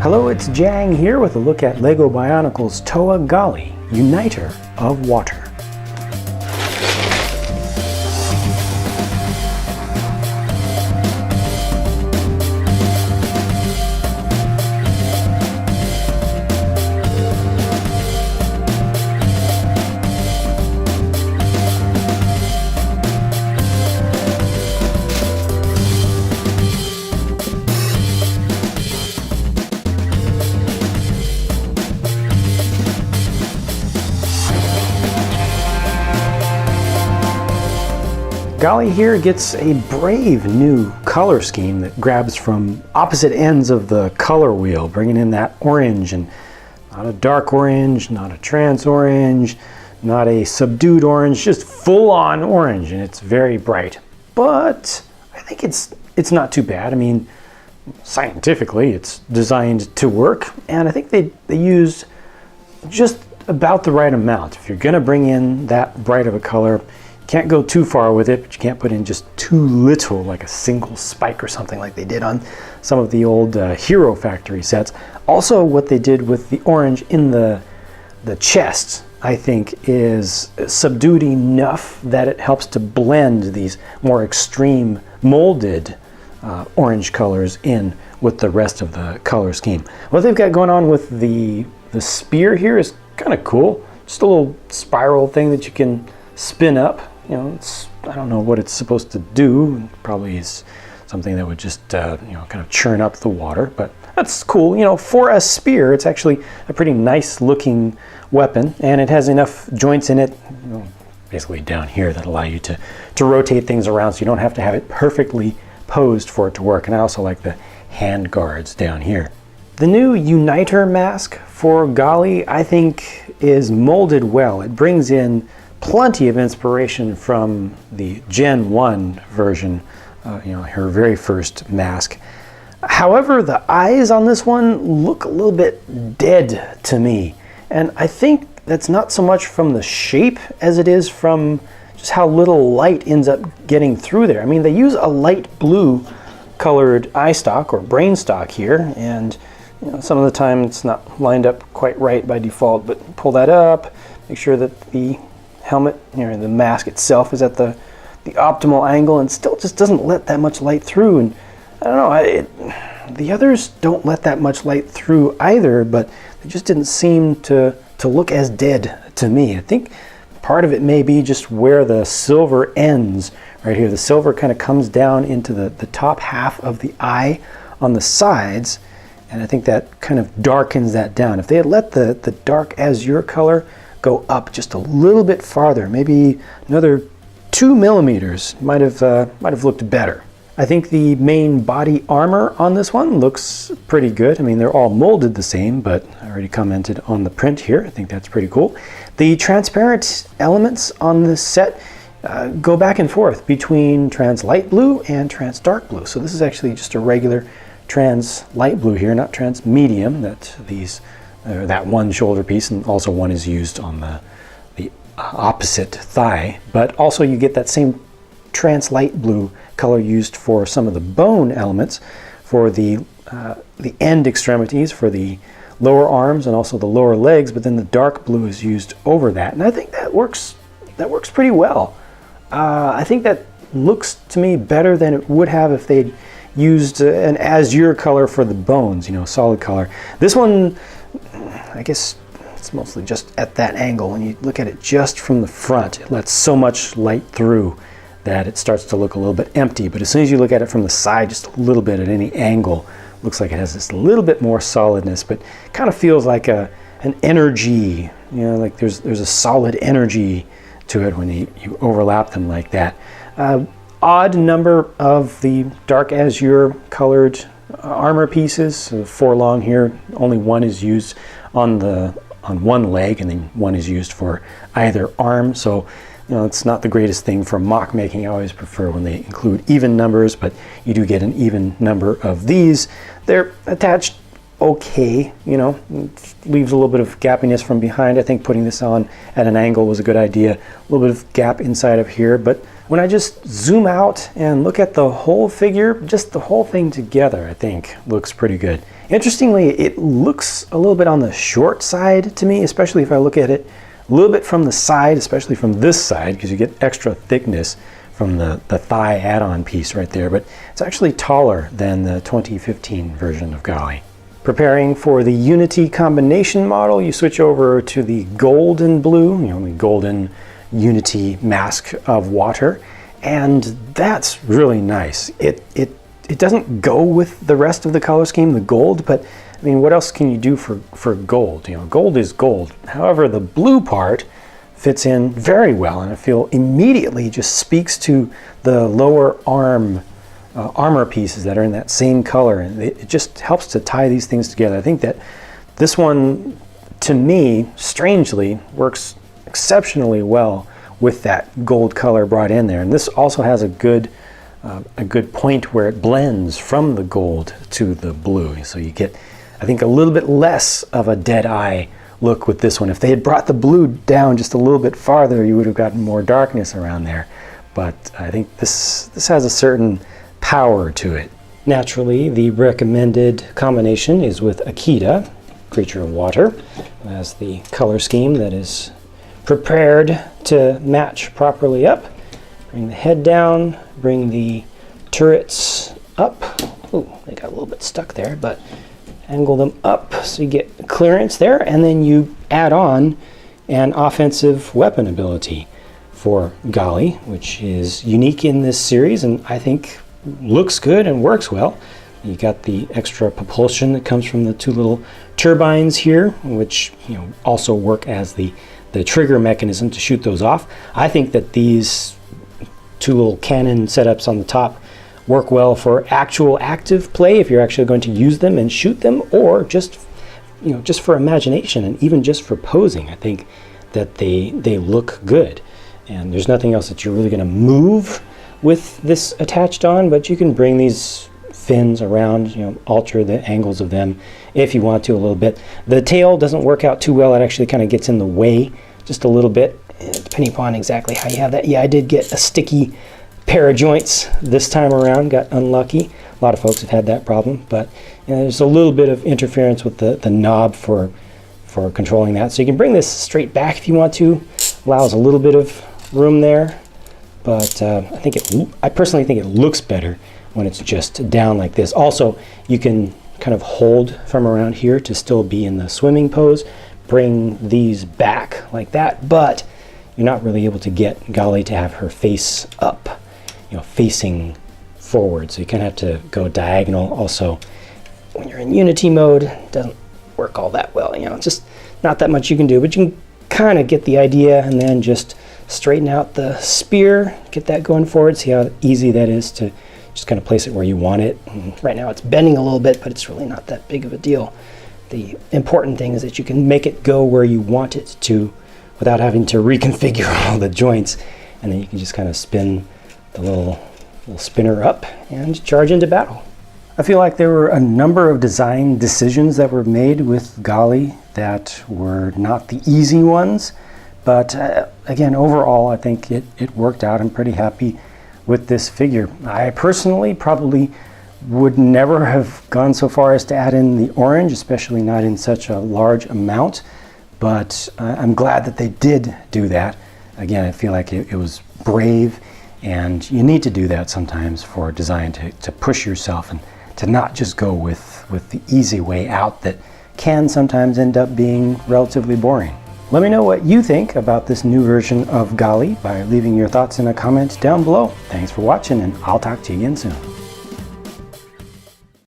Hello, it's JANG here with a look at LEGO Bionicle's TOA Gali Uniter of Water. Gali here gets a brave new color scheme that grabs from opposite ends of the color wheel, bringing in that orange, and not a dark orange, not a trans orange, not a subdued orange, just full-on orange, and it's very bright. But I think it's not too bad. I mean, scientifically, it's designed to work, and I think they used just about the right amount. If you're going to bring in that bright of a color, can't go too far with it, but you can't put in just too little, like a single spike or something like they did on some of the old Hero Factory sets. Also, what they did with the orange in the chest, I think, is subdued enough that it helps to blend these more extreme molded orange colors in with the rest of the color scheme. What they've got going on with the spear here is kind of cool. Just a little spiral thing that you can spin up. You know, I don't know what it's supposed to do. Probably is something that would just, kind of churn up the water, but that's cool. You know, for a spear, it's actually a pretty nice looking weapon, and it has enough joints in it, basically down here, that allow you to rotate things around so you don't have to have it perfectly posed for it to work. And I also like the hand guards down here. The new Uniter mask for Gali, I think, is molded well. It brings in plenty of inspiration from the Gen 1 version, her very first mask. However, the eyes on this one look a little bit dead to me. And I think that's not so much from the shape as it is from just how little light ends up getting through there. I mean, they use a light blue colored eye stalk or brain stalk here, and some of the time it's not lined up quite right by default, but pull that up, make sure that the helmet, the mask itself is at the optimal angle, and still just doesn't let that much light through. And I don't know, the others don't let that much light through either, but they just didn't seem to look as dead to me. I think part of it may be just where the silver ends right here. The silver kind of comes down into the top half of the eye on the sides, and I think that kind of darkens that down. If they had let the dark azure color go up just a little bit farther, maybe another 2 millimeters, might have looked better. I think the main body armor on this one looks pretty good. I mean, they're all molded the same, but I already commented on the print here. I think that's pretty cool. The transparent elements on this set go back and forth between trans light blue and trans dark blue. So this is actually just a regular trans light blue here, not trans medium, that one shoulder piece, and also one is used on the opposite thigh. But also you get that same trans light blue color used for some of the bone elements, for the end extremities, for the lower arms and also the lower legs, but then the dark blue is used over that, and I think that works pretty well. I think that looks to me better than it would have if they'd used an azure color for the bones, solid color. This one, I guess it's mostly just at that angle. When you look at it just from the front, it lets so much light through that it starts to look a little bit empty. But as soon as you look at it from the side, just a little bit at any angle, looks like it has this little bit more solidness, but kind of feels like an energy, like there's a solid energy to it when you overlap them like that. Odd number of the dark azure colored armor pieces, so 4 long here. Only one is used on one leg, and then one is used for either arm. So it's not the greatest thing for mock making. I always prefer when they include even numbers, but you do get an even number of these. They're attached okay, leaves a little bit of gappiness from behind. I think putting this on at an angle was a good idea. A little bit of gap inside of here, but when I just zoom out and look at the whole figure, just the whole thing together, I think looks pretty good. Interestingly, it looks a little bit on the short side to me, especially if I look at it a little bit from the side, especially from this side, because you get extra thickness from the thigh add-on piece right there, but it's actually taller than the 2015 version of Gali. Preparing for the Unity combination model, you switch over to the golden blue, the golden Unity mask of water, and that's really nice. It doesn't go with the rest of the color scheme, the gold, but I mean, what else can you do for gold? Gold is gold. However, the blue part fits in very well, and I feel immediately just speaks to the lower armor pieces that are in that same color, and it just helps to tie these things together. I think that this one, to me, strangely, works exceptionally well with that gold color brought in there, and this also has a good point where it blends from the gold to the blue, so you get, I think, a little bit less of a dead eye look with this one. If they had brought the blue down just a little bit farther, you would have gotten more darkness around there. But I think this has a certain power to it. Naturally, the recommended combination is with Akita, Creature of Water, as the color scheme that is prepared to match properly up. Bring the head down, bring the turrets up. Ooh, they got a little bit stuck there, but angle them up so you get clearance there, and then you add on an offensive weapon ability for Gali, which is unique in this series and I think looks good and works well. You got the extra propulsion that comes from the two little turbines here, which also work as the trigger mechanism to shoot those off. I think that these two little cannon setups on the top work well for actual active play if you're actually going to use them and shoot them, or just for imagination and even just for posing. I think that they look good, and there's nothing else that you're really going to move with this attached on, but you can bring these fins around, alter the angles of them if you want to a little bit. The tail doesn't work out too well. It actually kind of gets in the way just a little bit, depending upon exactly how you have that. Yeah, I did get a sticky pair of joints this time around, got unlucky. A lot of folks have had that problem, but there's a little bit of interference with the knob for controlling that. So you can bring this straight back if you want to. Allows a little bit of room there, but I personally think it looks better when it's just down like this. Also, you can kind of hold from around here to still be in the swimming pose. Bring these back like that, but you're not really able to get Gali to have her face up, facing forward. So you kind of have to go diagonal. Also, when you're in Unity mode, it doesn't work all that well. Just not that much you can do, but you can kind of get the idea, and then just straighten out the spear, get that going forward. See how easy that is to just kind of place it where you want it. And right now it's bending a little bit, but it's really not that big of a deal. The important thing is that you can make it go where you want it to without having to reconfigure all the joints, and then you can just kind of spin the little spinner up and charge into battle. I feel like there were a number of design decisions that were made with Gali that were not the easy ones, but again, overall, I think it worked out. I'm pretty happy with this figure. I personally probably would never have gone so far as to add in the orange, especially not in such a large amount, but I'm glad that they did do that. Again, I feel like it was brave, and you need to do that sometimes for design, to push yourself and to not just go with the easy way out that can sometimes end up being relatively boring. Let me know what you think about this new version of Gali by leaving your thoughts in a comment down below. Thanks for watching, and I'll talk to you again soon.